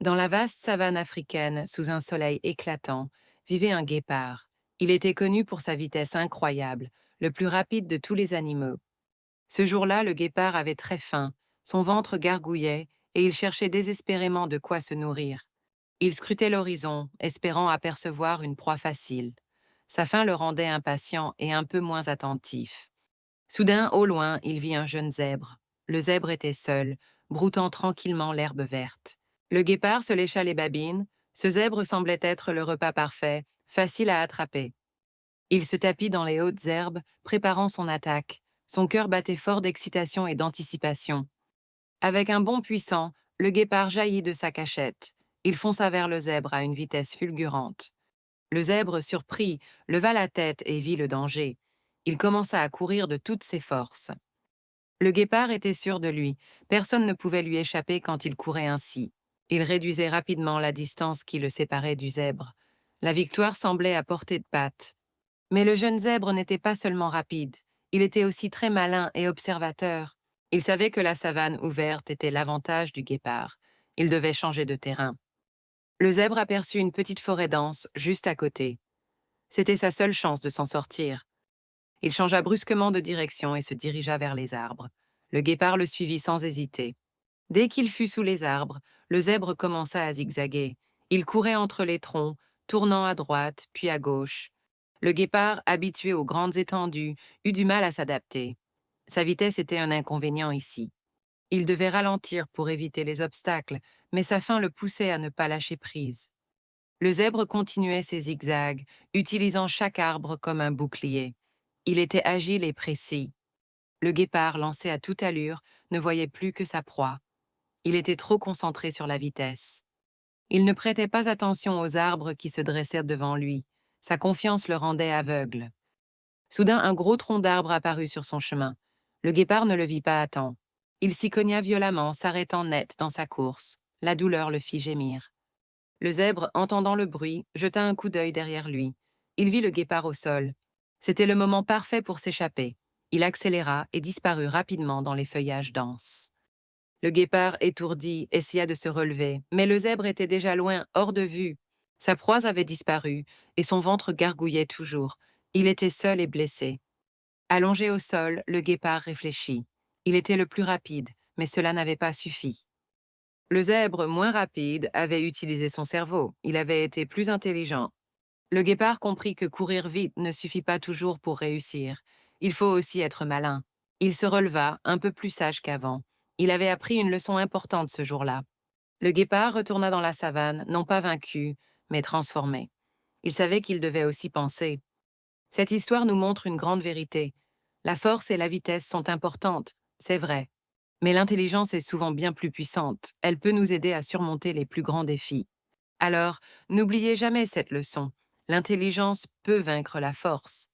Dans la vaste savane africaine, sous un soleil éclatant, vivait un guépard. Il était connu pour sa vitesse incroyable, le plus rapide de tous les animaux. Ce jour-là, le guépard avait très faim, son ventre gargouillait et il cherchait désespérément de quoi se nourrir. Il scrutait l'horizon, espérant apercevoir une proie facile. Sa faim le rendait impatient et un peu moins attentif. Soudain, au loin, il vit un jeune zèbre. Le zèbre était seul, broutant tranquillement l'herbe verte. Le guépard se lécha les babines. Ce zèbre semblait être le repas parfait, facile à attraper. Il se tapit dans les hautes herbes, préparant son attaque. Son cœur battait fort d'excitation et d'anticipation. Avec un bond puissant, le guépard jaillit de sa cachette. Il fonça vers le zèbre à une vitesse fulgurante. Le zèbre, surpris, leva la tête et vit le danger. Il commença à courir de toutes ses forces. Le guépard était sûr de lui. Personne ne pouvait lui échapper quand il courait ainsi. Il réduisait rapidement la distance qui le séparait du zèbre. La victoire semblait à portée de patte. Mais le jeune zèbre n'était pas seulement rapide, il était aussi très malin et observateur. Il savait que la savane ouverte était l'avantage du guépard. Il devait changer de terrain. Le zèbre aperçut une petite forêt dense juste à côté. C'était sa seule chance de s'en sortir. Il changea brusquement de direction et se dirigea vers les arbres. Le guépard le suivit sans hésiter. Dès qu'il fut sous les arbres, le zèbre commença à zigzaguer. Il courait entre les troncs, tournant à droite, puis à gauche. Le guépard, habitué aux grandes étendues, eut du mal à s'adapter. Sa vitesse était un inconvénient ici. Il devait ralentir pour éviter les obstacles, mais sa faim le poussait à ne pas lâcher prise. Le zèbre continuait ses zigzags, utilisant chaque arbre comme un bouclier. Il était agile et précis. Le guépard, lancé à toute allure, ne voyait plus que sa proie. Il était trop concentré sur la vitesse. Il ne prêtait pas attention aux arbres qui se dressèrent devant lui. Sa confiance le rendait aveugle. Soudain, un gros tronc d'arbre apparut sur son chemin. Le guépard ne le vit pas à temps. Il s'y cogna violemment, s'arrêtant net dans sa course. La douleur le fit gémir. Le zèbre, entendant le bruit, jeta un coup d'œil derrière lui. Il vit le guépard au sol. C'était le moment parfait pour s'échapper. Il accéléra et disparut rapidement dans les feuillages denses. Le guépard, étourdi, essaya de se relever, mais le zèbre était déjà loin, hors de vue. Sa proie avait disparu, et son ventre gargouillait toujours. Il était seul et blessé. Allongé au sol, le guépard réfléchit. Il était le plus rapide, mais cela n'avait pas suffi. Le zèbre, moins rapide, avait utilisé son cerveau. Il avait été plus intelligent. Le guépard comprit que courir vite ne suffit pas toujours pour réussir. Il faut aussi être malin. Il se releva, un peu plus sage qu'avant. Il avait appris une leçon importante ce jour-là. Le guépard retourna dans la savane, non pas vaincu, mais transformé. Il savait qu'il devait aussi penser. Cette histoire nous montre une grande vérité. La force et la vitesse sont importantes, c'est vrai. Mais l'intelligence est souvent bien plus puissante. Elle peut nous aider à surmonter les plus grands défis. Alors, n'oubliez jamais cette leçon. L'intelligence peut vaincre la force.